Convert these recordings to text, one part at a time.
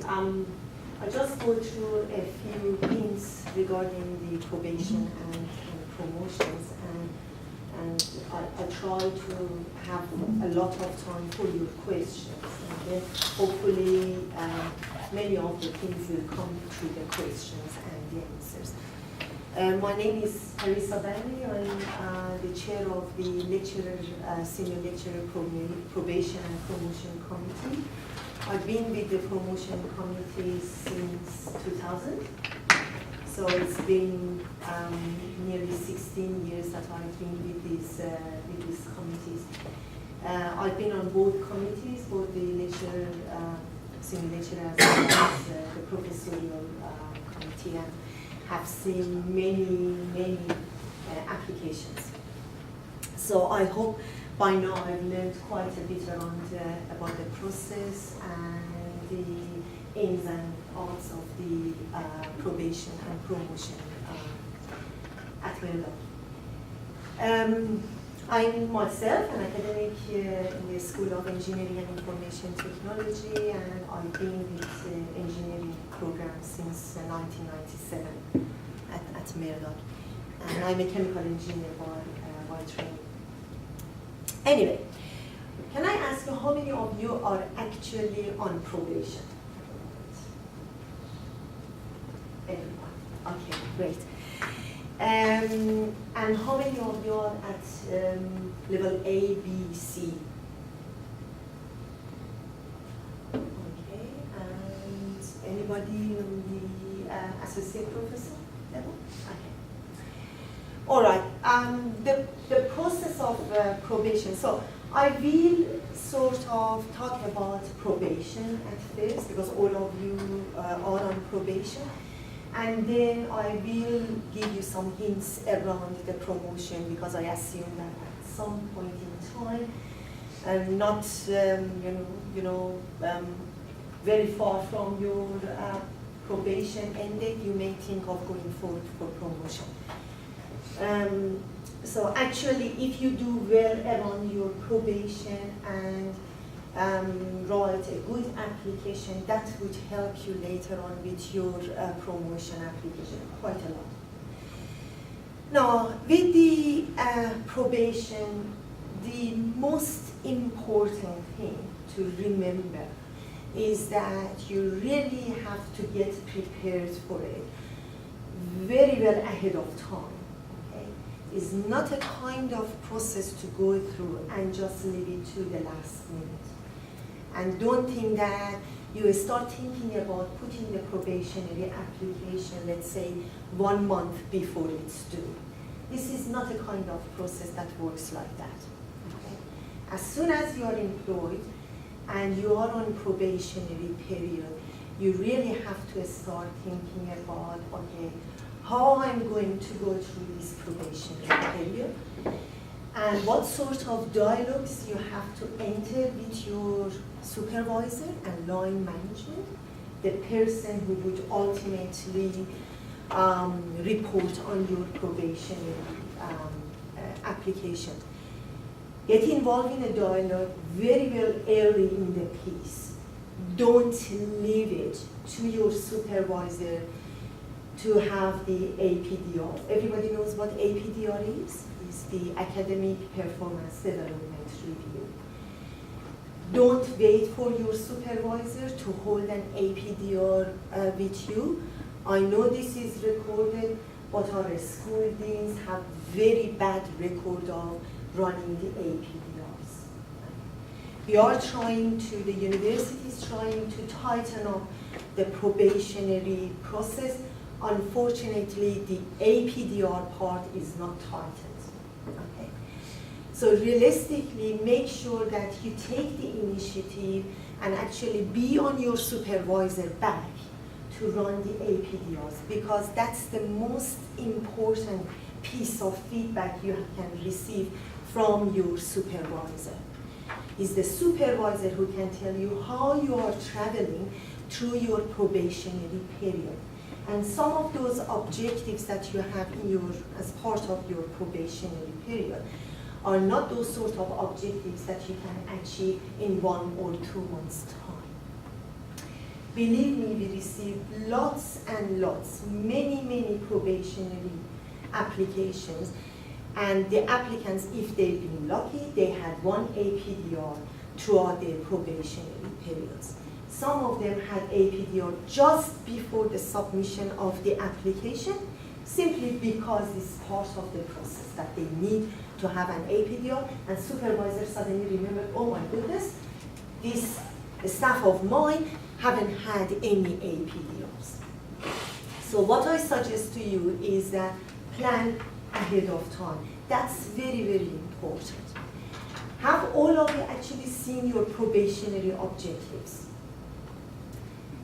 I just go through a few hints regarding the probation and promotions, and I try to have a lot of time for your questions, and then hopefully many of the things will come through the questions and the answers. My name is Harisa Bani. I'm the chair of the senior lecturer probation and promotion committee. I've been with the promotion committee since 2000. So it's been nearly 16 years that I've been with these committees. I've been on both committees, both the senior lecturer as well as the professorial committee, and have seen many applications. So I hope by now I've learned quite a bit around about the process and the ins and outs of the probation and promotion at Merda. I'm myself an academic in the School of Engineering and Information Technology, and I've been with the engineering program since 1997 at Merda. And I'm a chemical engineer by training. Anyway, can I ask you how many of you are actually on probation? Everyone. Okay, great. And how many of you are at level A, B, C? Okay, and anybody on the associate professor level? Okay. All right, the process of probation. So I will sort of talk about probation at first, because all of you are on probation. And then I will give you some hints around the promotion, because I assume that at some point in time, not very far from your probation end date, you may think of going forward for promotion. So actually, if you do well around your probation and write a good application, that would help you later on with your promotion application quite a lot. Now, with the probation, the most important thing to remember is that you really have to get prepared for it very well ahead of time. Is not a kind of process to go through and just leave it to the last minute. And don't think that you start thinking about putting the probationary application, let's say, 1 month before it's due. This is not a kind of process that works like that. Okay? As soon as you are employed and you are on probationary period, you really have to start thinking about, okay, how I'm going to go through this probationary period, and what sort of dialogues you have to enter with your supervisor and line management, the person who would ultimately report on your probationary application. Get involved in a dialogue very well early in the piece. Don't leave it to your supervisor to have the APDR. Everybody knows what APDR is? It's the Academic Performance Development Review. Don't wait for your supervisor to hold an APDR with you. I know this is recorded, but our school deans have very bad record of running the APDRs. We are trying to, the university is trying to tighten up the probationary process. Unfortunately, the APDR part is not tightened. Okay? So realistically, make sure that you take the initiative and actually be on your supervisor back to run the APDRs, because that's the most important piece of feedback you can receive from your supervisor. Is the supervisor who can tell you how you are traveling through your probationary period. And some of those objectives that you have in your, as part of your probationary period are not those sort of objectives that you can achieve in 1 or 2 months' time. Believe me, we receive lots and lots, many probationary applications, and the applicants, if they've been lucky, they had one APDR throughout their probationary periods. Some of them had APDR just before the submission of the application, simply because it's part of the process that they need to have an APDR, and supervisor suddenly remembered, oh my goodness, this staff of mine haven't had any APDRs. So what I suggest to you is that plan ahead of time. That's very important. Have all of you actually seen your probationary objectives?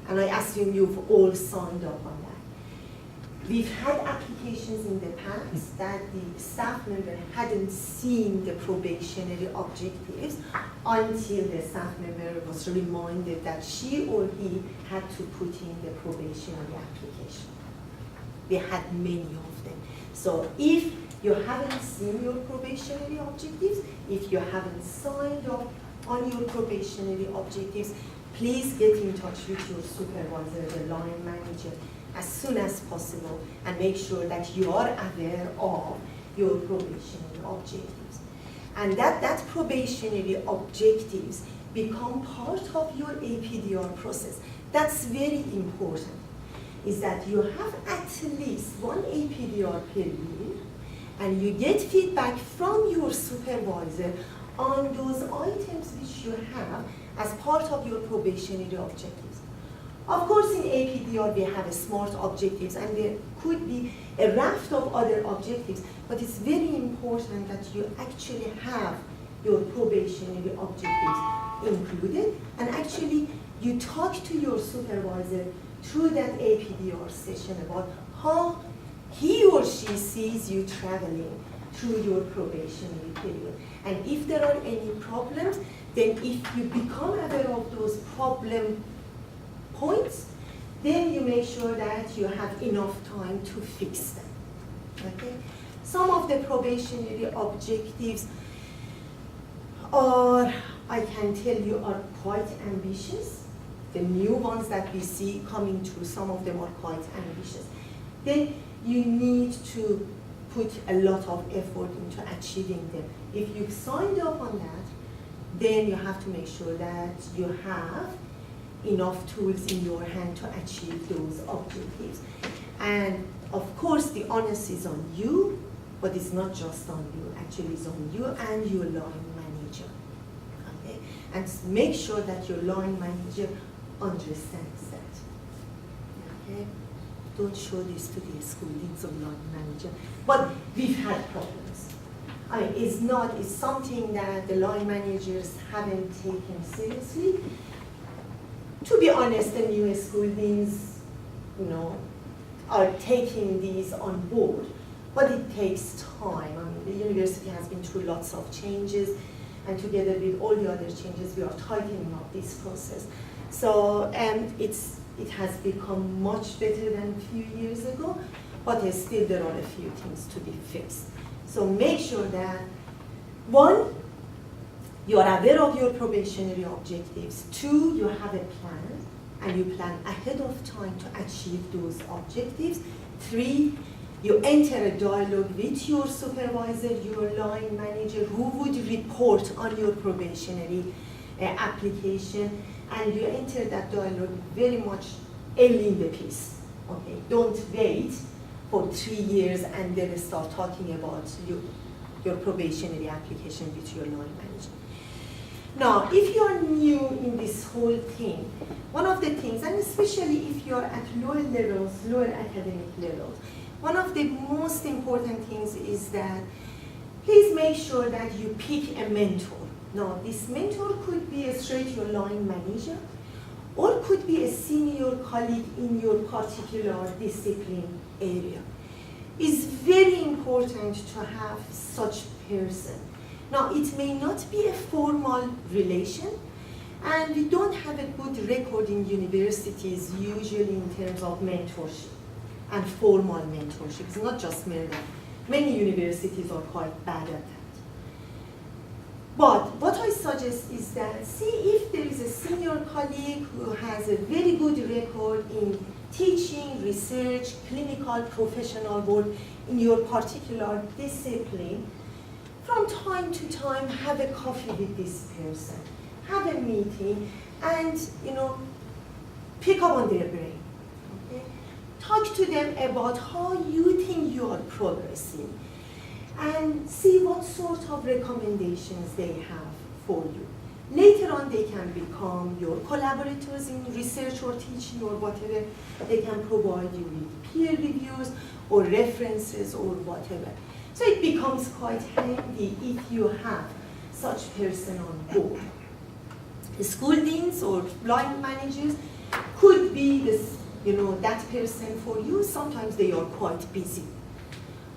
And I assume you've all signed up on that. We've had applications in the past that the staff member hadn't seen the probationary objectives until the staff member was reminded that she or he had to put in the probationary application. We had many of them. So if you haven't seen your probationary objectives, if you haven't signed up on your probationary objectives, please get in touch with your supervisor, the line manager, as soon as possible, and make sure that you are aware of your probationary objectives. And that probationary objectives become part of your APDR process. That's very important, is that you have at least one APDR per year, and you get feedback from your supervisor on those items which you have as part of your probationary objectives. Of course, in APDR, we have SMART objectives, and there could be a raft of other objectives, but it's very important that you actually have your probationary objectives included, and actually you talk to your supervisor through that APDR session about how he or she sees you traveling through your probationary period. And if there are any problems, then if you become aware of those problem points, then you make sure that you have enough time to fix them. Okay? Some of the probationary objectives are, I can tell you, are quite ambitious. The new ones that we see coming through, some of them are quite ambitious. Then you need to put a lot of effort into achieving them. If you've signed up on that, then you have to make sure that you have enough tools in your hand to achieve those objectives. And of course, the onus is on you, but it's not just on you. Actually, it's on you and your line manager. Okay? And make sure that your line manager understands that. Okay? Don't show this to the schoolings of line manager. But we've had problems. I mean, it's something that the line managers haven't taken seriously. To be honest, the new school deans, are taking these on board, but it takes time. I mean, the university has been through lots of changes, and together with all the other changes, we are tightening up this process. So, it has become much better than a few years ago, but still there are a few things to be fixed. So make sure that, one, you are aware of your probationary objectives. Two, you have a plan, and you plan ahead of time to achieve those objectives. Three, you enter a dialogue with your supervisor, your line manager, who would report on your probationary application, and you enter that dialogue very much early in the piece. Okay, don't wait for 3 years and then start talking about your probationary application with your line manager. Now, if you are new in this whole thing, one of the things, and especially if you are at lower levels, lower academic levels, one of the most important things is that please make sure that you pick a mentor. Now, this mentor could be a straight your line manager, or could be a senior colleague in your particular discipline area. It's very important to have such person. Now, it may not be a formal relation, and we don't have a good record in universities usually in terms of mentorship and formal mentorship. It's not just Maryland. Many universities are quite bad at that. But what I suggest is that see if there is a senior colleague who has a very good record in teaching, research, clinical, professional work in your particular discipline. From time to time, have a coffee with this person, have a meeting, and pick up on their brain. Okay? Talk to them about how you think you are progressing, and see what sort of recommendations they have for you. Later on, they can become your collaborators in research or teaching or whatever. They can provide you with peer reviews or references or whatever. So it becomes quite handy if you have such person on board. The school deans or line managers could be this, that person for you. Sometimes they are quite busy,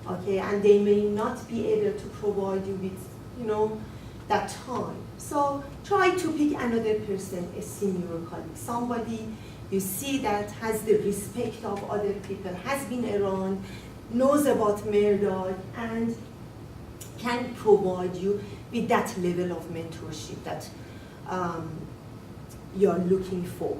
okay, and they may not be able to provide you with, that time. So try to pick another person, a senior colleague, somebody you see that has the respect of other people, has been around, knows about Merdad, and can provide you with that level of mentorship that you're looking for.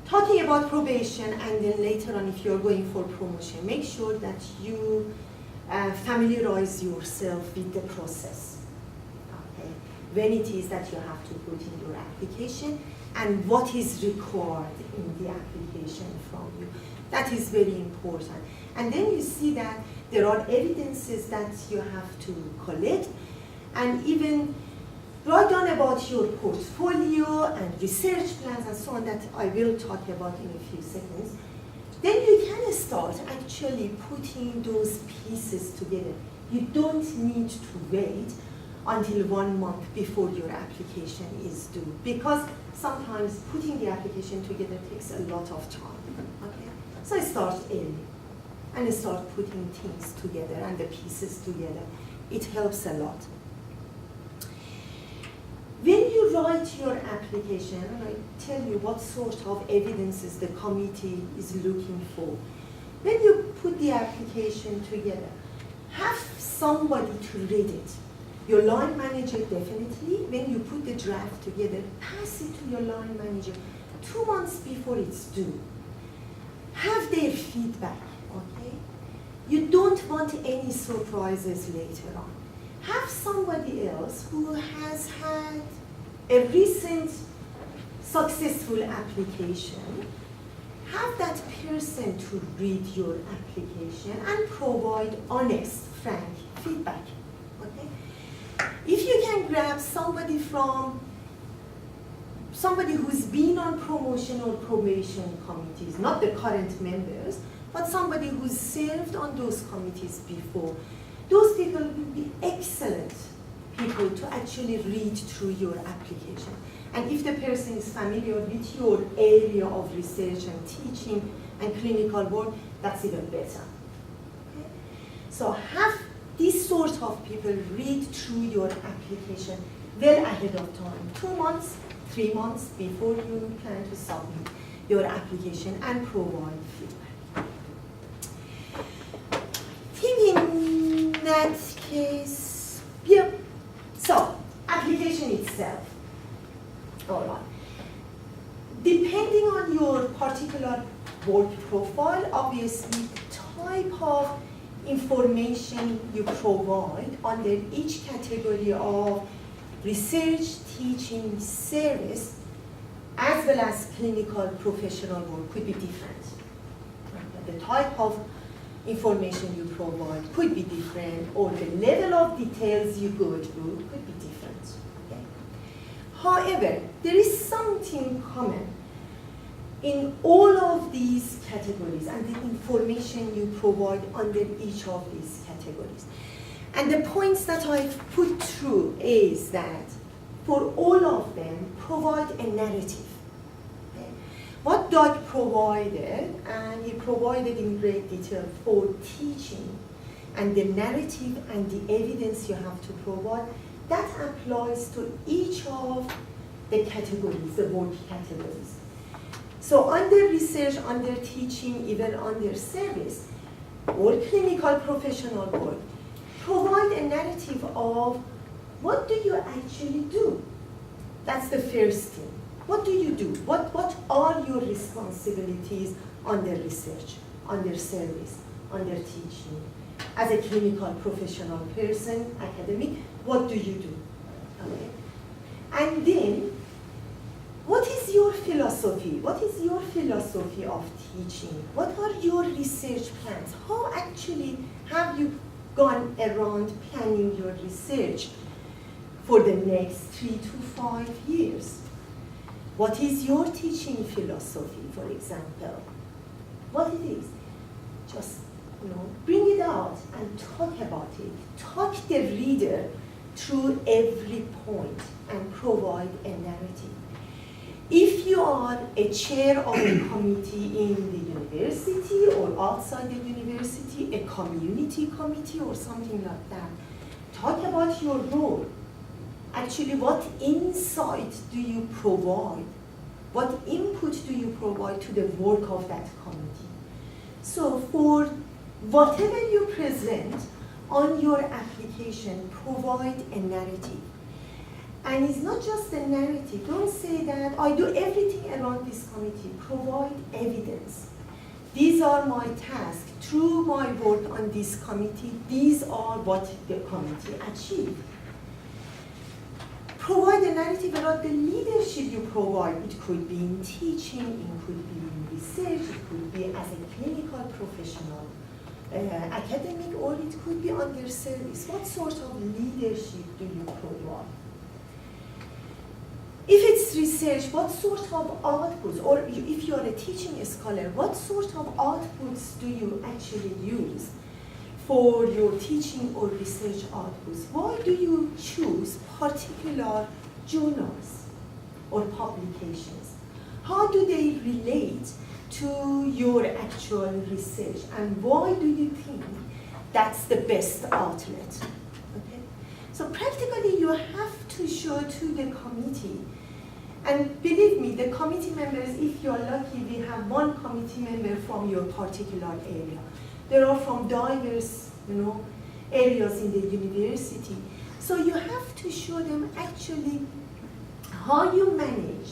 Talking about probation, and then later on if you're going for promotion, make sure that you familiarize yourself with the process. Okay? When it is that you have to put in your application and what is required in the application from you. That is very important. And then you see that there are evidences that you have to collect, and even write down about your portfolio and research plans and so on that I will talk about in a few seconds. Then you can start actually putting those pieces together. You don't need to wait until 1 month before your application is due, because sometimes putting the application together takes a lot of time. Okay? So start early and start putting things together and the pieces together. It helps a lot. When you write your application, and I tell you what sort of evidences the committee is looking for. When you put the application together, have somebody to read it. Your line manager definitely, when you put the draft together, pass it to your line manager 2 months before it's due. Have their feedback, okay? You don't want any surprises later on. Have somebody else who has had a recent successful application, have that person to read your application and provide honest, frank feedback, okay? If you can grab somebody who's been on promotion or probation committees, not the current members, but somebody who's served on those committees before, those people will be excellent people to actually read through your application. And if the person is familiar with your area of research and teaching and clinical work, that's even better. Okay? So have these sort of people read through your application well ahead of time, 2 months, 3 months before you plan to submit your application and provide feedback. In that case, yeah. So, application itself. All right. Depending on your particular work profile, obviously, the type of information you provide under each category of research, teaching, service, as well as clinical professional work could be different. The type of information you provide could be different, or the level of details you go through could be different. Okay? However, there is something common in all of these categories and the information you provide under each of these categories. And the points that I've put through is that for all of them, provide a narrative. What Doug provided, and he provided in great detail for teaching, and the narrative and the evidence you have to provide, that applies to each of the categories, the work categories. So under research, under teaching, even under service, or clinical professional work, provide a narrative of what do you actually do? That's the first thing. What do you do? What are your responsibilities on their research, on their service, on their teaching? As a clinical professional person, academic, what do you do? Okay? And then, what is your philosophy? What is your philosophy of teaching? What are your research plans? How actually have you gone around planning your research for the next 3 to 5 years? What is your teaching philosophy, for example? What it is? Just, bring it out and talk about it. Talk the reader through every point and provide a narrative. If you are a chair of a committee in the university or outside the university, a community committee or something like that, talk about your role. Actually, what insight do you provide? What input do you provide to the work of that committee? So for whatever you present on your application, provide a narrative. And it's not just a narrative. Don't say that I do everything around this committee. Provide evidence. These are my tasks. Through my work on this committee, these are what the committee achieved. Provide a narrative about the leadership you provide. It could be in teaching, it could be in research, it could be as a clinical professional, academic, or it could be on their service. What sort of leadership do you provide? If it's research, what sort of outputs, or if you're a teaching scholar, what sort of outputs do you actually use for your teaching or research outputs? Why do you choose particular journals or publications? How do they relate to your actual research? And why do you think that's the best outlet? Okay? So practically you have to show to the committee. And believe me, the committee members, if you're lucky, we have one committee member from your particular area. There are from diverse, areas in the university. So you have to show them actually how you manage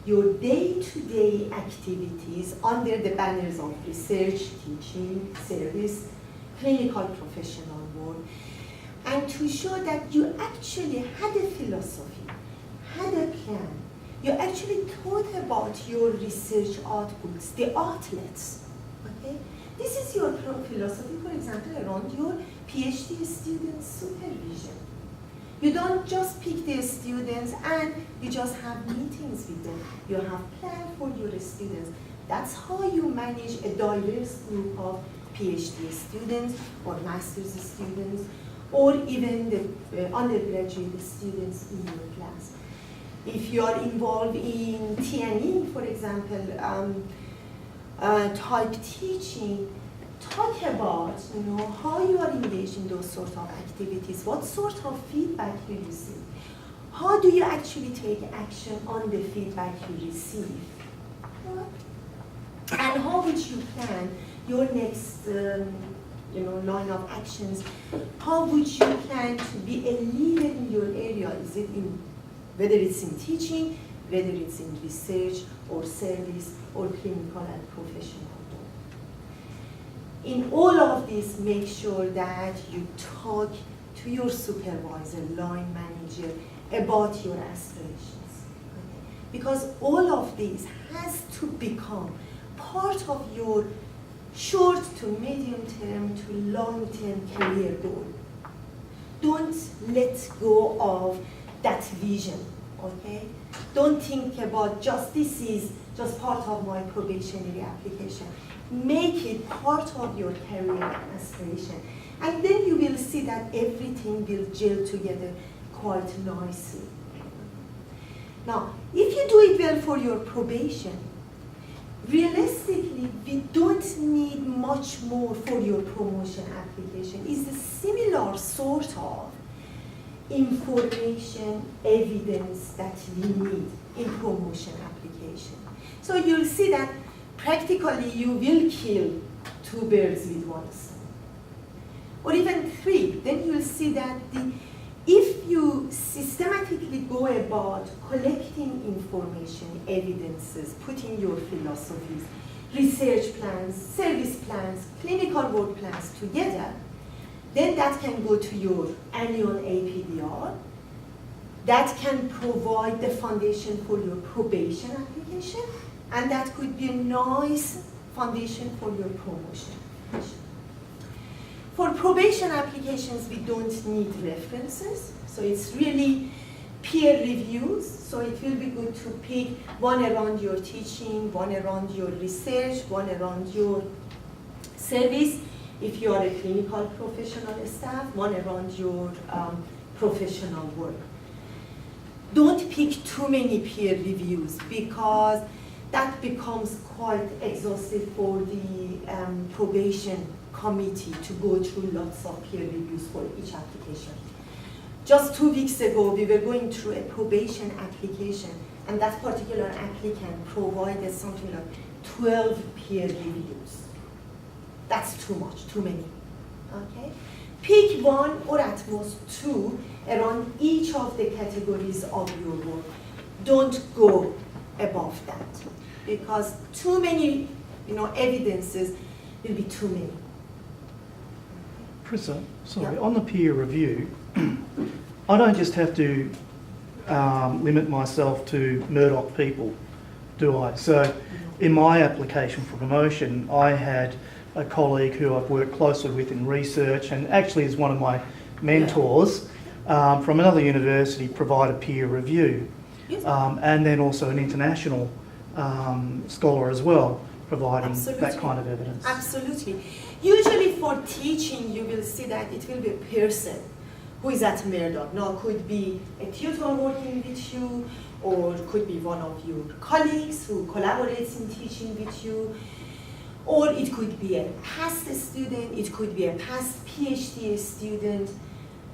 your day-to-day activities under the banners of research, teaching, service, clinical professional work, and to show that you actually had a philosophy, had a plan. You actually thought about your research outputs, the outlets, okay? This is your philosophy, for example, around your PhD student supervision. You don't just pick the students and you just have meetings with them. You have plans for your students. That's how you manage a diverse group of PhD students or master's students or even the undergraduate students in your class. If you are involved in T&E, for example, type teaching, talk about how you are engaged in those sort of activities, what sort of feedback you receive, how do you actually take action on the feedback you receive, and how would you plan your next line of actions? How would you plan to be a leader in your area? Is it in whether it's in teaching, whether it's in research or service or clinical and professional work. In all of this, make sure that you talk to your supervisor, line manager, about your aspirations. Okay? Because all of this has to become part of your short to medium term to long term career goal. Don't let go of that vision, okay? Don't think about this is just part of my probationary application. Make it part of your career aspiration. And then you will see that everything will gel together quite nicely. Now, if you do it well for your probation, realistically, we don't need much more for your promotion application. It's a similar sort of information, evidence that we need in promotion application. So you'll see that practically you will kill 2 birds with 1 stone, or even 3. Then you'll see that if you systematically go about collecting information, evidences, putting your philosophies, research plans, service plans, clinical work plans together, then that can go to your annual APDR. That can provide the foundation for your probation application, and that could be a nice foundation for your promotion. For probation applications, we don't need references, so it's really peer reviews, so it will be good to pick one around your teaching, one around your research, one around your service, if you are a clinical professional staff, one around your professional work. Don't pick too many peer reviews because that becomes quite exhaustive for the probation committee to go through lots of peer reviews for each application. Just 2 weeks ago, we were going through a probation application, and that particular applicant provided something like 12 peer reviews. That's too much, too many, okay? Pick one or at most 2 around each of the categories of your work. Don't go above that, because too many, evidences will be too many. Prissa, sorry, Yeah. on the peer review, I don't just have to limit myself to Murdoch people, do I? So in my application for promotion, I had a colleague who I've worked closely with in research and actually is one of my mentors from another university provide a peer review. Yes. And then also an international scholar as well, providing that kind of evidence. Absolutely. Usually for teaching, you will see that it will be a person who is at Murdoch. Now, could be a tutor working with you, or could be one of your colleagues who collaborates in teaching with you, or it could be a past student, it could be a past PhD student,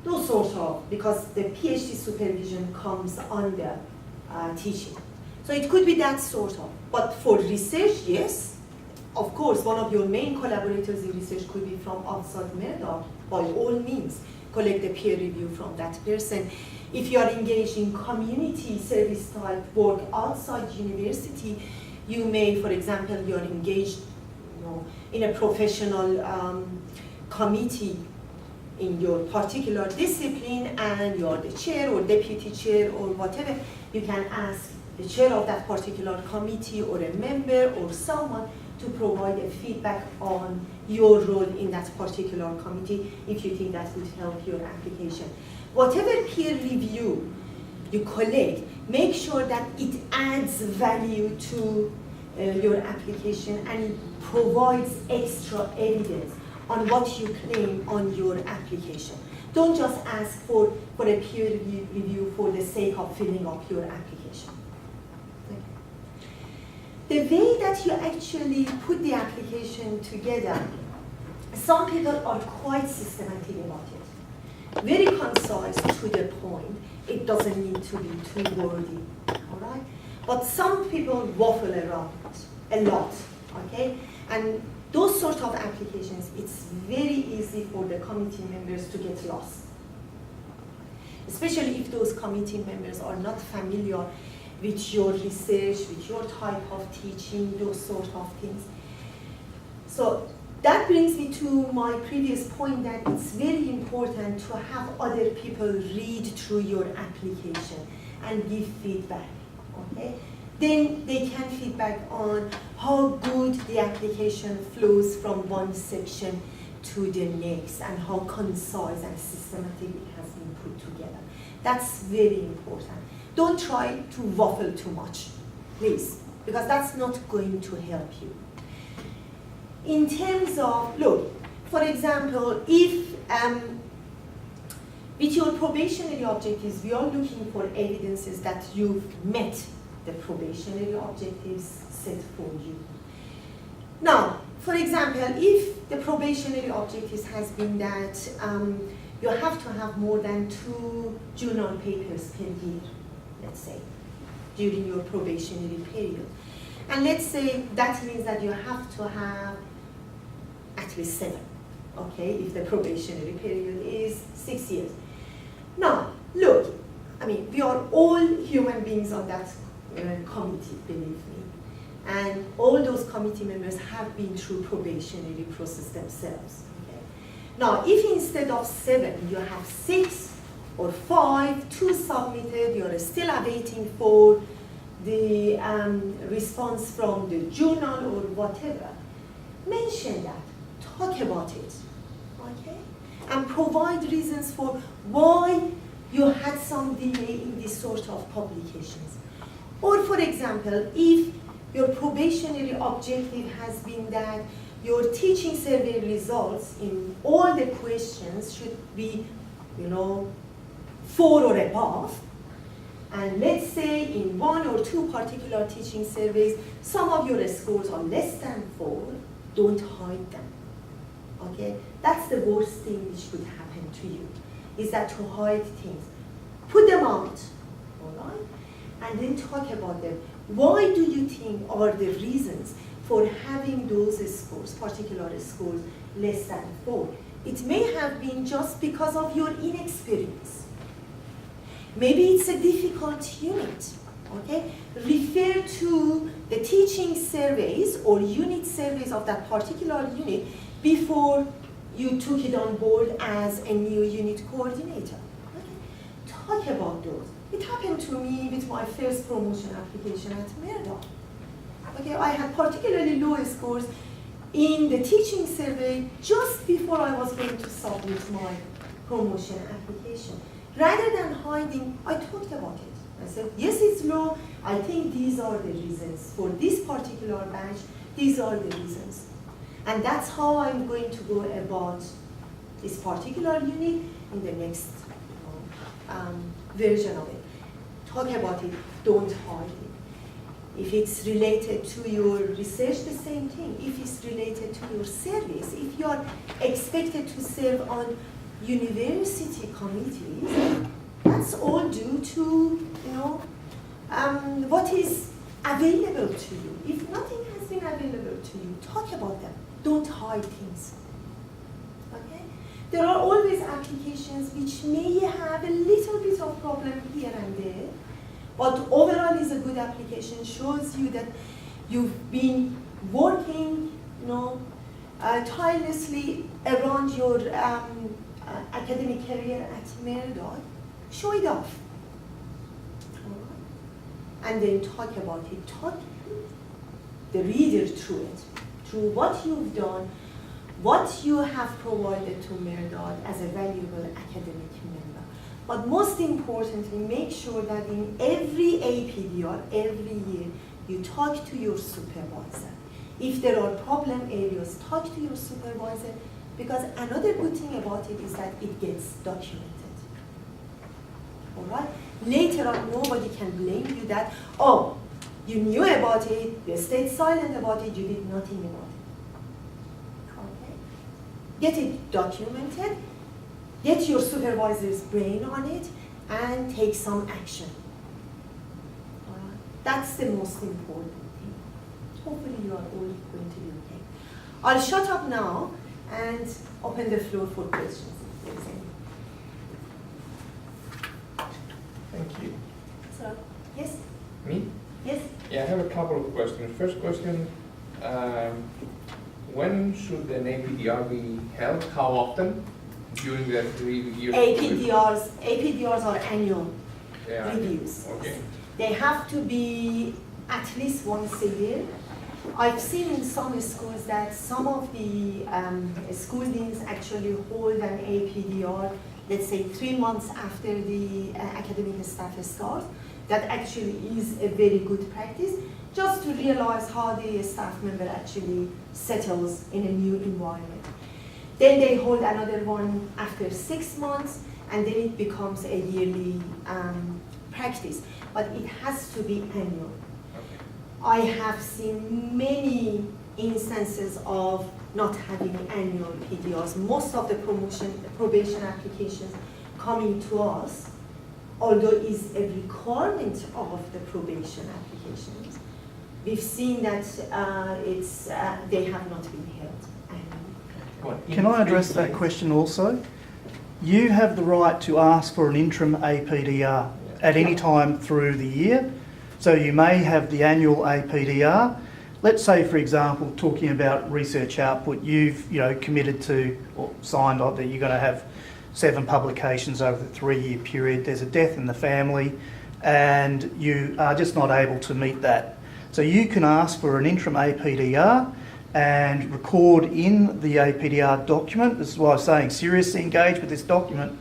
those sorts of, because the PhD supervision comes under teaching. So it could be that sort of. But for research, yes, of course, one of your main collaborators in research could be from outside Murdoch. By all means, collect the peer review from that person. If you are engaged in community service type work outside university, you may, for example, you are engaged in a professional committee in your particular discipline, and you are the chair or deputy chair or whatever, you can ask the chair of that particular committee or a member or someone to provide a feedback on your role in that particular committee if you think that would help your application. Whatever peer review you collect, make sure that it adds value to your application and it provides extra evidence on what you claim on your application. Don't just ask for a peer review for the sake of filling up your application. The way that you actually put the application together, some people are quite systematic about it. Very concise, to the point. It doesn't need to be too wordy, all right? But some people waffle around it a lot, okay? And those sort of applications, it's very easy for the committee members to get lost. Especially if those committee members are not familiar with your research, with your type of teaching, those sort of things. So that brings me to my previous point that it's very important to have other people read through your application and give feedback, okay? Then they can feedback on how good the application flows from one section to the next and how concise and systematic it has been put together. That's very important. Don't try to waffle too much, please, because that's not going to help you. In terms of, look, for example, if with your probationary objectives, we are looking for evidences that you've met the probationary objectives set for you. Now, for example, if the probationary objectives has been that you have to have more than 2 journal papers per year, let's say, during your probationary period. And let's say that means that you have to have at least 7, okay, if the probationary period is 6 years. Now, look, I mean, we are all human beings on that committee, believe me. And all those committee members have been through probationary process themselves. Okay? Now, if instead of 7, you have 6 or 5, 2 submitted, you're still awaiting for the response from the journal or whatever, mention that, talk about it, okay? And provide reasons for why you had some delay in this sort of publications. Or for example, if your probationary objective has been that your teaching survey results in all the questions should be, 4 or above, and let's say in 1 or 2 particular teaching surveys, some of your scores are less than 4, don't hide them, okay? That's the worst thing which could happen to you, is that to hide things. Put them out, all right? And then talk about them. Why do you think are the reasons for having those scores, particular scores, less than 4? It may have been just because of your inexperience. Maybe it's a difficult unit, okay? Refer to the teaching surveys or unit surveys of that particular unit before you took it on board as a new unit coordinator. Okay? Talk about those. It happened to me with my first promotion application at Murdoch. Okay, I had particularly low scores in the teaching survey just before I was going to submit my promotion application. Rather than hiding, I talked about it. I said, yes, it's low. I think these are the reasons. For this particular batch, these are the reasons. And that's how I'm going to go about this particular unit in the next version of it. Talk about it, don't hide it. If it's related to your research, the same thing. If it's related to your service, if you are expected to serve on university committees, that's all due to what is available to you. If nothing has been available to you, talk about them. Don't hide things. Okay? There are always applications which may have a little bit of problem here and there, but overall is a good application, shows you that you've been working tirelessly around your academic career at Murdoch. Show it off. And then talk about it. Talk the reader through it, through what you've done, what you have provided to Murdoch as a valuable academic member. But most importantly, make sure that in every APDR, every year, you talk to your supervisor. If there are problem areas, talk to your supervisor, because another good thing about it is that it gets documented. All right? Later on, nobody can blame you that, oh, you knew about it, you stayed silent about it, you did nothing about it. Okay? Get it documented, get your supervisor's brain on it, and take some action. All right? That's the most important thing. Hopefully you are all going to be okay. I'll shut up now and open the floor for questions if there's any. Thank you. So, yes? Me? Yes? Yeah, I have a couple of questions. First question, when should an APDR be held? How often during the 3 years? APDRs are annual reviews. Okay. They have to be at least once a year. I've seen in some schools that some of the school deans actually hold an APDR, let's say 3 months after the academic staff starts. That actually is a very good practice, just to realize how the staff member actually settles in a new environment. Then they hold another one after 6 months, and then it becomes a yearly practice. But it has to be annual. Okay. I have seen many instances of not having annual PDRs. Most of the probation applications coming to us, although is a requirement of the probation applications, we've seen that they have not been held annually. Can I address that question also? you have the right to ask for an interim APDR at any time through the year. So you may have the annual APDR. Let's say, for example, talking about research output, you've committed to or signed on that you're going to have 7 publications over the 3-year period. There's a death in the family and you are just not able to meet that. So you can ask for an interim APDR and record in the APDR document. This is why I was saying seriously engage with this document.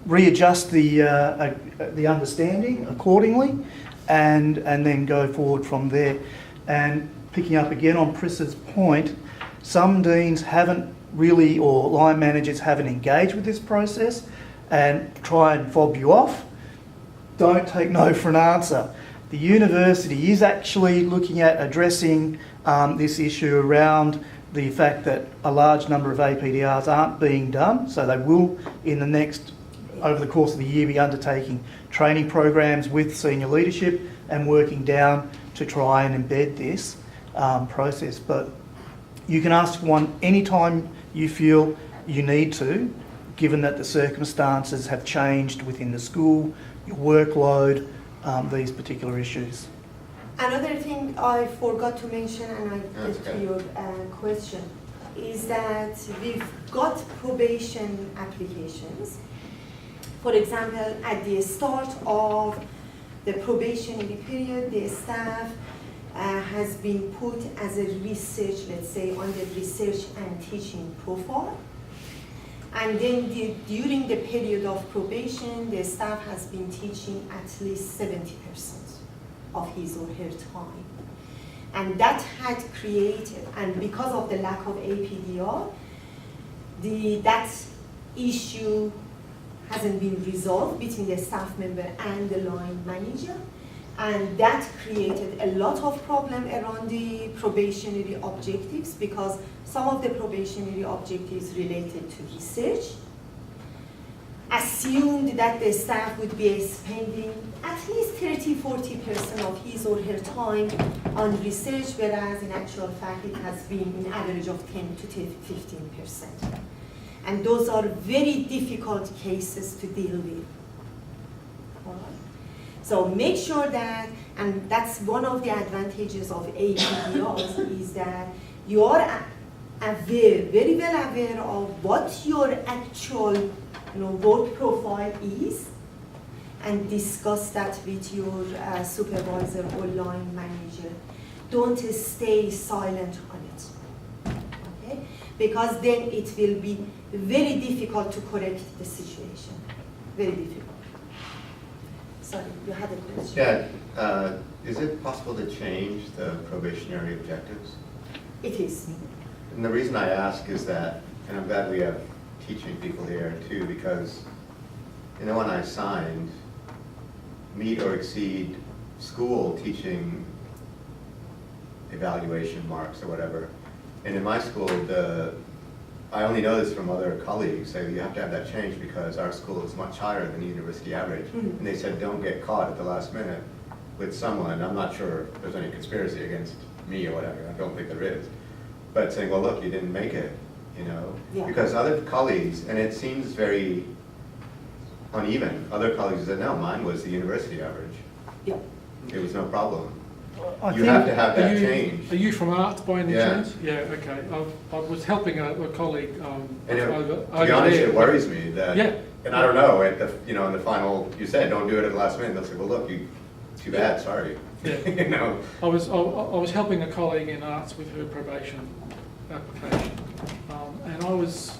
Readjust the understanding accordingly, and then go forward from there. And picking up again on Prissa's point, some deans haven't really, or line managers haven't engaged with this process and try and fob you off. Don't take no for an answer. The university is actually looking at addressing this issue around the fact that a large number of APDRs aren't being done, so they will over the course of the year be undertaking training programs with senior leadership and working down to try and embed this process. But you can ask for one anytime you feel you need to, given that the circumstances have changed within the school, your workload, these particular issues. Another thing I forgot to mention, and I get to your question, is that we've got probation applications. For example, at the start of the probationary period, the staff has been put as a research, let's say, on the research and teaching profile. And then during the period of probation, the staff has been teaching at least 70% of his or her time. And that had created, and because of the lack of APDR, that issue hasn't been resolved between the staff member and the line manager. And that created a lot of problem around the probationary objectives, because some of the probationary objectives related to research assumed that the staff would be spending at least 30-40% of his or her time on research, whereas in actual fact it has been an average of 10 to 15%. And those are very difficult cases to deal with. All right. So make sure that, and that's one of the advantages of APDRs, is that you are aware, very well aware of what your actual work profile is, and discuss that with your supervisor or line manager. Don't stay silent on it, okay? Because then it will be very difficult to correct the situation, very difficult. Sorry, you had a question. Yeah, is it possible to change the probationary objectives? It is. And the reason I ask is that, and I'm glad we have teaching people here too, because in the one I signed, meet or exceed school teaching evaluation marks or whatever. And in my school, I only know this from other colleagues, say you have to have that changed because our school is much higher than the university average. Mm-hmm. And they said don't get caught at the last minute with someone, I'm not sure if there's any conspiracy against me or whatever, I don't think there is, but saying, well look, you didn't make it, Yeah. because other colleagues, and it seems very uneven, other colleagues said, no, mine was the university average. Yeah. It was no problem. I You think- have to have that change. Are you from arts by any Yeah. chance? Yeah, okay. I was helping a colleague And over to be honest, there. it worries me that, Yeah. and I don't know, at the, in the final, you said, don't do it at the last minute, they'll say, well, look, too bad, sorry. Yeah. I was helping a colleague in arts with her probation application, and I was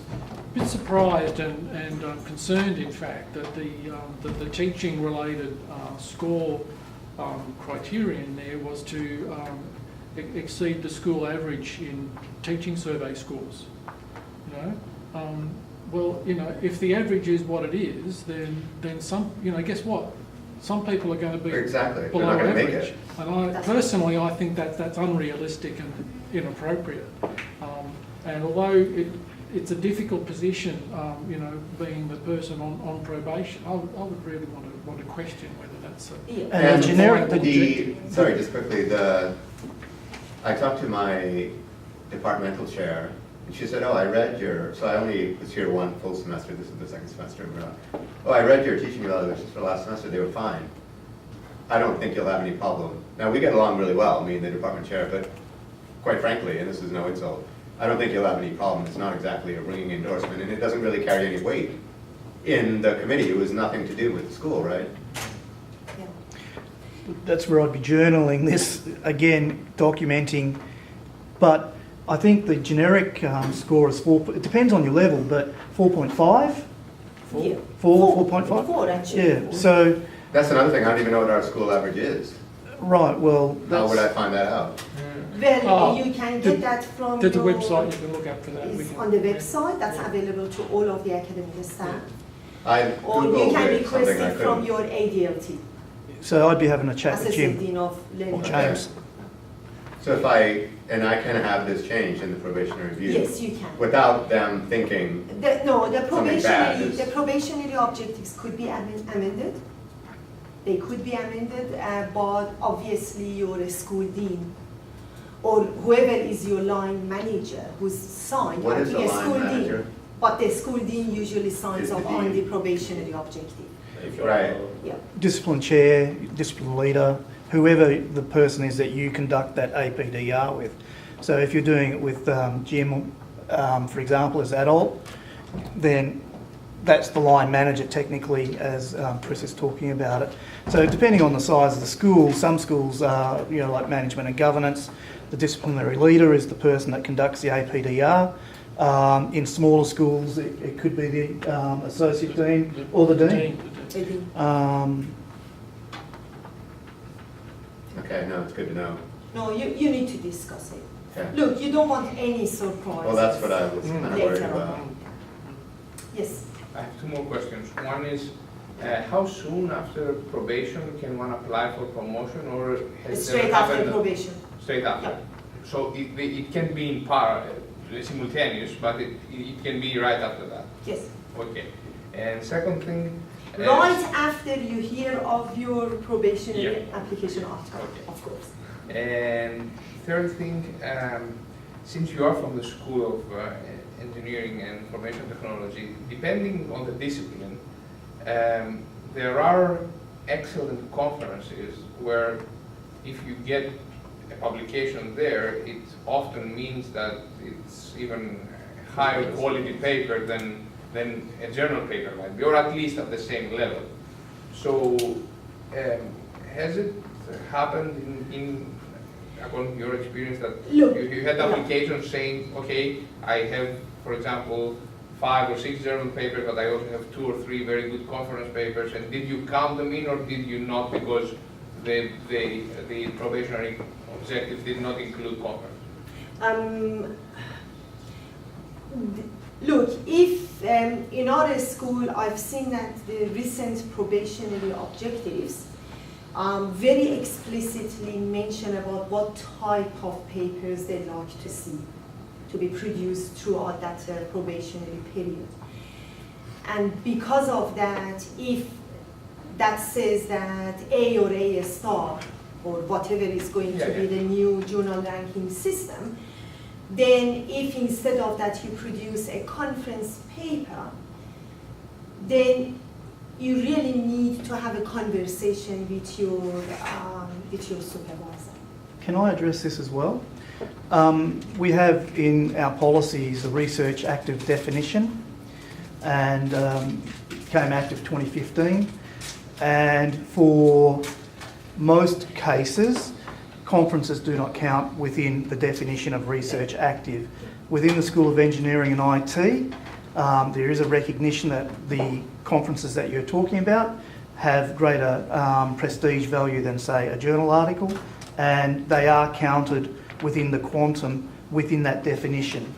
a bit surprised and concerned, in fact, that the teaching-related score criterion there was to exceed the school average in teaching survey scores. Well, if the average is what it is, then some, guess what? Some people are going to be Exactly, they're below not gonna make average. it. And I think that's unrealistic and inappropriate. And although it's a difficult position, being the person on probation, I would really want to question whether that's Yeah. And generic, Sorry, just quickly, I talked to my departmental chair And she said, oh, I read your, so I only was here one full semester, this is the second semester. Oh, I read your teaching evaluations for last semester, they were fine. I don't think you'll have any problem. Now, we get along really well, me and the department chair, but quite frankly, and this is no insult, I don't think you'll have any problem. It's not exactly a ringing endorsement, and it doesn't really carry any weight in the committee. It was nothing to do with the school, right? Yeah. That's where I'd be journaling this, again, documenting. But I think the generic score is 4, it depends on your level, but 4.5? Yeah. 4.5? 4 actually. Yeah, so, That's another thing. I don't even know what our school average is. right, well, How would I that's, find that out? Well, Oh, you can the- get that from There's a your- website you can look up for that. We is can- on the website that's available to all of the academic staff. I Or you Googled can it, request something I it from couldn't. your ADLT, so I'd be having a chat with Assistant Jim Dean of or Learning. James. So if I can have this change in the probationary review? Yes, you can. Without them thinking, No, the Something bad probationary, is- the probationary objectives could be amended. They could be amended, but obviously you're a school dean or whoever is your line manager who's signed. what might is be the a school line dean, manager? But the school dean usually signs Is the off on dean. the probationary objective. Right. Yeah. Discipline chair, discipline leader, whoever the person is that you conduct that APDR with. So if you're doing it with Jim, for example, as adult, then that's the line manager technically, as Chris is talking about it. So depending on the size of the school, some schools are, like management and governance. The disciplinary leader is the person that conducts the APDR. In smaller schools, it could be the associate dean or the dean. The dean. Okay, no, it's good to know. No, you need to discuss it. Okay. Look, you don't want any surprises. Well, that's what I was kind of worried later about. on. Yes. I have 2 more questions. One is, how soon after probation can one apply for promotion, or has it Straight ever after happened? probation. Straight after. So it can be in simultaneous, but it can be right after that. Yes. Okay. And second thing. Right after you hear of your probationary Yeah. application outcome, Okay. of course. And third thing, since you are from the School of Engineering and Information Technology, depending on the discipline, there are excellent conferences where if you get a publication there, it often means that it's even higher quality paper than a journal paper might be, or at least at the same level. So has it happened according to your experience, that Look, you had yeah. applications saying, okay, I have, for example, 5 or 6 journal papers, but I also have 2 or 3 very good conference papers, and did you count them in or did you not, because the probationary objectives did not include conference? Look, if in our school, I've seen that the recent probationary objectives very explicitly mention about what type of papers they like to see to be produced throughout that probationary period. And because of that, if that says that A or A star, or whatever is going to be the new journal ranking system, then if instead of that you produce a conference paper, then you really need to have a conversation with your supervisor. Can I address this as well? We have in our policies a research active definition, and it became active 2015. And for most cases, conferences do not count within the definition of research active. Within the School of Engineering and IT, there is a recognition that the conferences that you're talking about have greater prestige value than, say, a journal article, and they are counted within the quantum within that definition.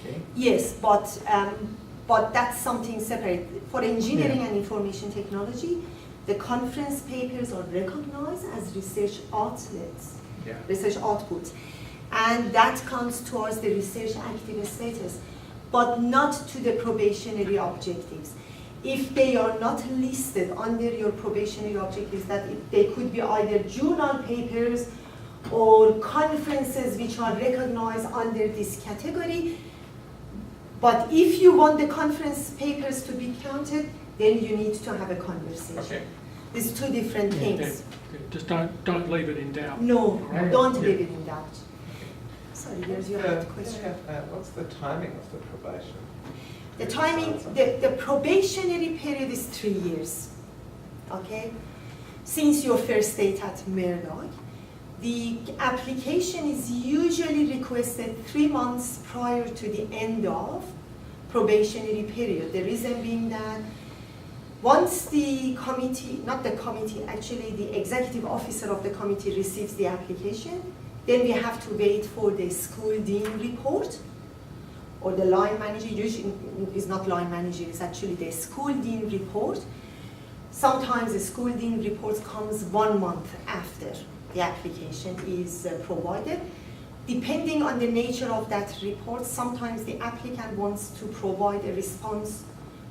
Okay. Yes, but that's something separate. For engineering and information technology, the conference papers are recognized as research outlets, research outputs, and that comes towards the research active status, but not to the probationary objectives. If they are not listed under your probationary objectives, that they could be either journal papers or conferences which are recognized under this category. But if you want the conference papers to be counted, then you need to have a conversation. Okay. These two different things. Just don't leave it in doubt. No, Right. don't Yeah. leave it in doubt. Sorry, there's your hand question. What's the timing of the probation? The timing, the probationary period is 3 years, okay? Since your first date at Murdoch, the application is usually requested 3 months prior to the end of probationary period. The reason being that once the committee, not the committee, actually the executive officer of the committee receives the application, then we have to wait for the school dean report, or the line manager, usually is not line manager, it's actually the school dean report. Sometimes the school dean report comes 1 month after the application is provided. Depending on the nature of that report, sometimes the applicant wants to provide a response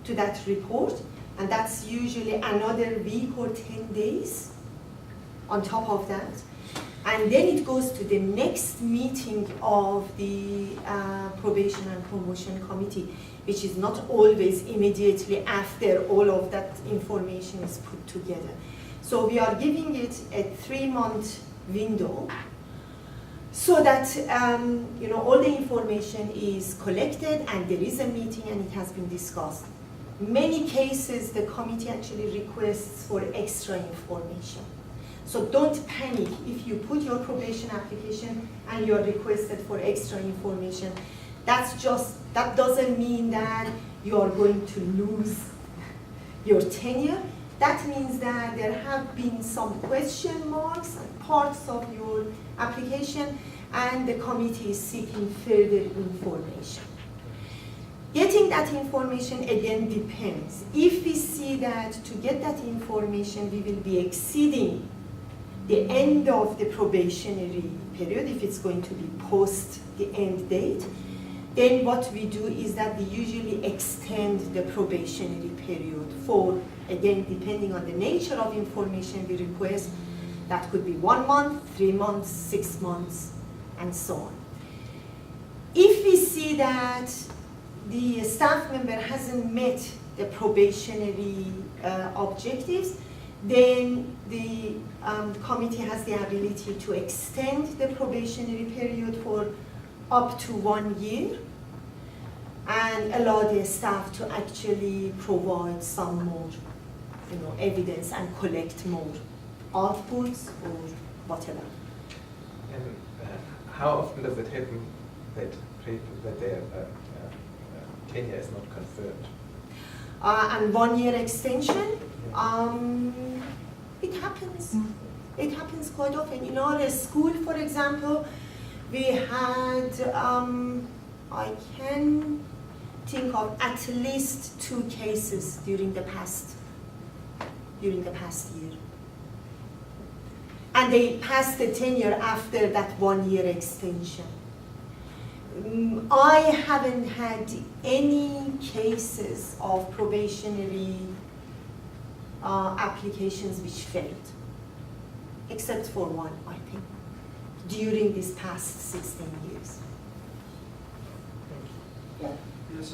to that report, and that's usually another week or 10 days on top of that. And then it goes to the next meeting of the Probation and Promotion Committee, which is not always immediately after all of that information is put together. So we are giving it a 3-month window so that all the information is collected and there is a meeting and it has been discussed. Many cases the committee actually requests for extra information. So don't panic if you put your probation application and you're requested for extra information. That doesn't mean that you are going to lose your tenure. That means that there have been some question marks and parts of your application and the committee is seeking further information. Getting that information again depends. If we see that to get that information we will be exceeding the end of the probationary period, if it's going to be post the end date, then what we do is that we usually extend the probationary period for, again, depending on the nature of information we request, that could be 1 month, 3 months, 6 months, and so on. If we see that the staff member hasn't met the probationary objectives, then the committee has the ability to extend the probationary period for up to 1 year and allow the staff to actually provide some more evidence and collect more outputs or whatever. And how often does it happen that their tenure is not confirmed? And 1 year extension, it happens. It happens quite often. In our school, for example, we had, I can think of at least 2 cases during the past year. And they passed the tenure after that 1 year extension. I haven't had any cases of probationary applications which failed, except for one, I think, during these past 16 years. Yes,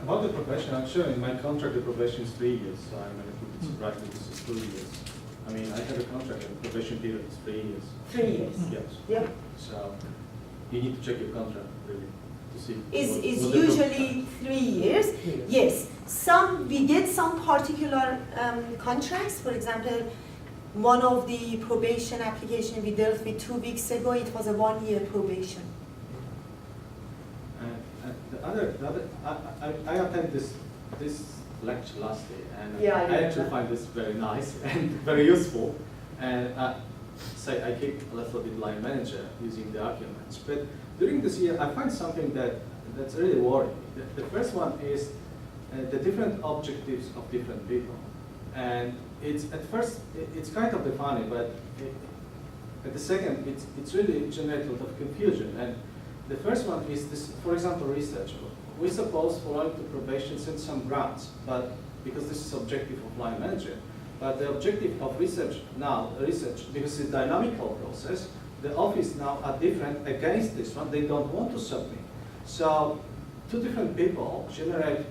about the probation, actually in my contract the probation is 3 years, so I mean, if it's right, this is 2 years. I mean, I have a contract and the probation period is 3 years. 3 years. Yes. Yep. So you need to check your contract really to see. Is what the usually 3 years. Yes, we get some particular contracts. For example, one of the probation application we dealt with 2 weeks ago, it was a 1 year probation. I attended this lecture last day, and Yeah, I I actually remember. find this very nice and very useful. And say I kick a little bit line manager using the arguments. But during this year, I find something that's really worrying. The first one is the different objectives of different people, and it's at first it's kind of funny, but at the second it's really generates a lot of confusion. And the first one is this, for example, research. We suppose following the probation send some grants, but because this is objective of line manager. But the objective of research now, because it's a dynamical process, the office now are different against this one. They don't want to submit. So two different people generate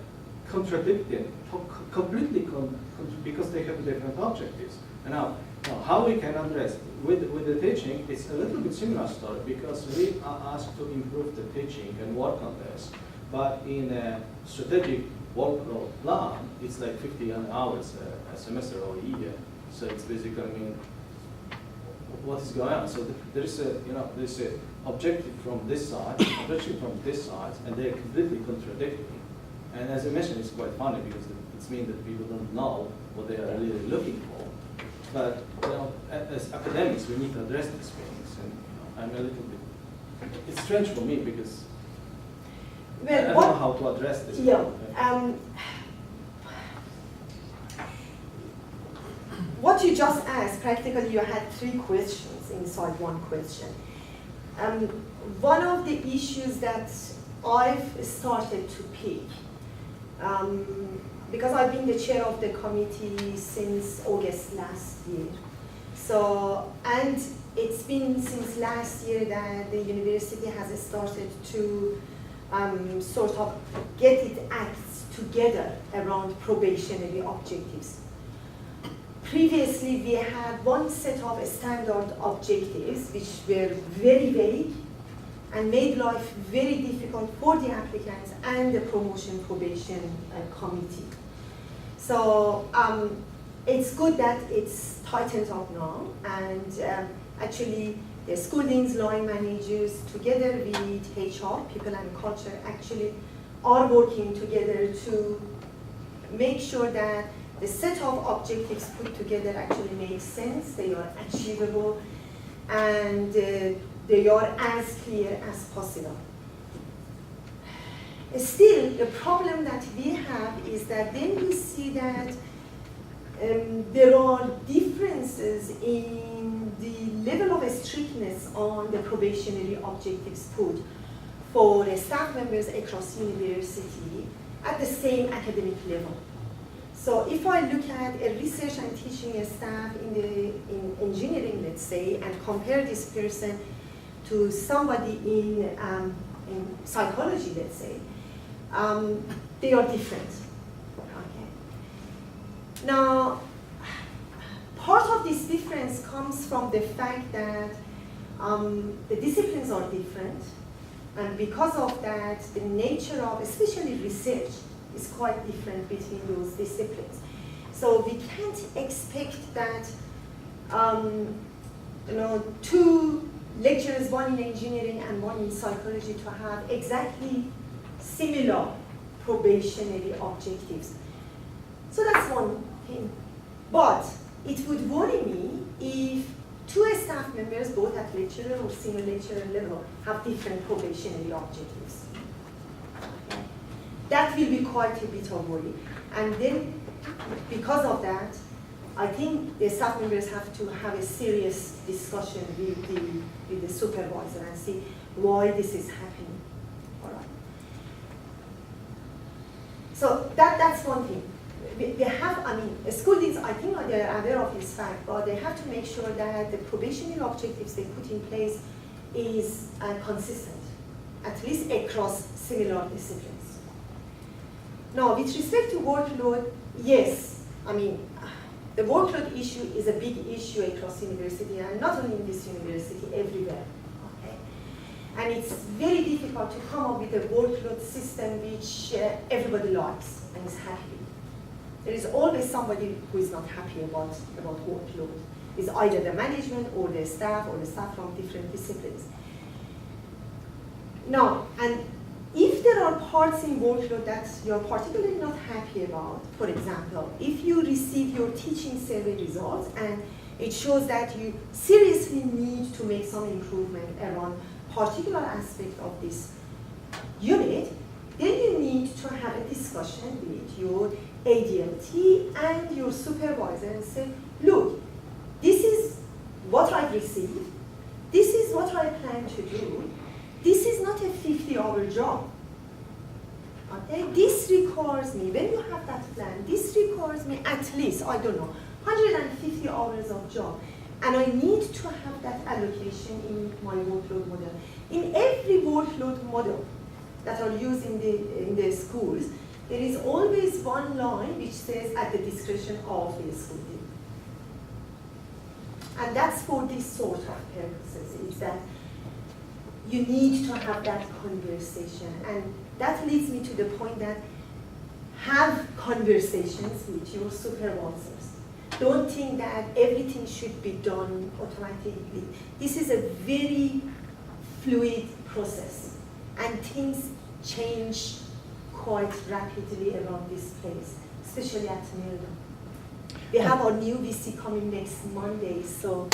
contradicting, because they have different objectives. And now how we can address with the teaching, it's a little bit similar story because we are asked to improve the teaching and work on this. But in a strategic workload plan, it's like 50 hours a semester or a year. So it's basically, I mean, what is going on? So there is a, there's a objective from this side, objective from this side, and they're completely contradicting. And as I mentioned, it's quite funny because it means that people don't know what they are really looking for. But as academics, we need to address these things, and I'm a little bit. It's strange for me because I don't know how to address this. Yeah. What you just asked, practically you had 3 questions inside one question. One of the issues that I've started to pick, because I've been the chair of the committee since August last year. So, and it's been since last year that the university has started to sort of get its acts together around probationary objectives. Previously, we had one set of standard objectives which were very vague and made life very difficult for the applicants and the promotion probation committee. So it's good that it's tightened up now, and actually the school deans, line managers, together with HR, people and culture, actually are working together to make sure that the set of objectives put together actually makes sense, they are achievable, and they are as clear as possible. Still, the problem that we have is that then we see that there are differences in the level of strictness on the probationary objectives put for the staff members across university at the same academic level. So if I look at a research and teaching staff in engineering, let's say, and compare this person to somebody in psychology, let's say, they are different. Okay. Now, part of this difference comes from the fact that the disciplines are different, and because of that, the nature of, especially research, is quite different between those disciplines. So we can't expect that, 2 lecturers, one in engineering and one in psychology, to have exactly similar probationary objectives. So that's one thing. But it would worry me if 2 staff members, both at lecturer or senior lecturer level, have different probationary objectives. Okay. That will be quite a bit of worry. And then, because of that, I think the staff members have to have a serious discussion with the supervisor and see why this is happening. All right. So that's one thing. We have, school deans, I think they are aware of this fact, but they have to make sure that the probationary objectives they put in place is consistent, at least across similar disciplines. Now, with respect to workload, yes, the workload issue is a big issue across university, and not only in this university, everywhere. Okay? And it's very difficult to come up with a workload system which everybody likes and is happy. There is always somebody who is not happy about workload. It's either the management or the staff from different disciplines. Now, and if there are parts in workload that you're particularly not happy about, for example, if you receive your teaching survey results and it shows that you seriously need to make some improvement around particular aspect of this unit, then you need to have a discussion with your ADLT and your supervisor and say, look, this is what I've received, this is what I plan to do, this is not a 50-hour job. Okay? This requires me, when you have that plan, this requires me at least, 150 hours of job. And I need to have that allocation in my workload model. In every workload model that are used in the schools, there is always one line which says at the discretion of the school team. And that's for this sort of purposes, is that you need to have that conversation. And that leads me to the point that have conversations with your supervisors. Don't think that everything should be done automatically. This is a very fluid process, and things change quite rapidly around this place, especially at Milton. We have our new VC coming next Monday, so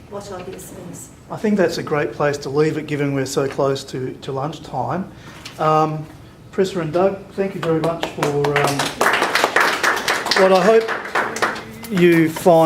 watch out this space. I think that's a great place to leave it, given we're so close to lunchtime. Prissa and Doug, thank you very much for what I hope you find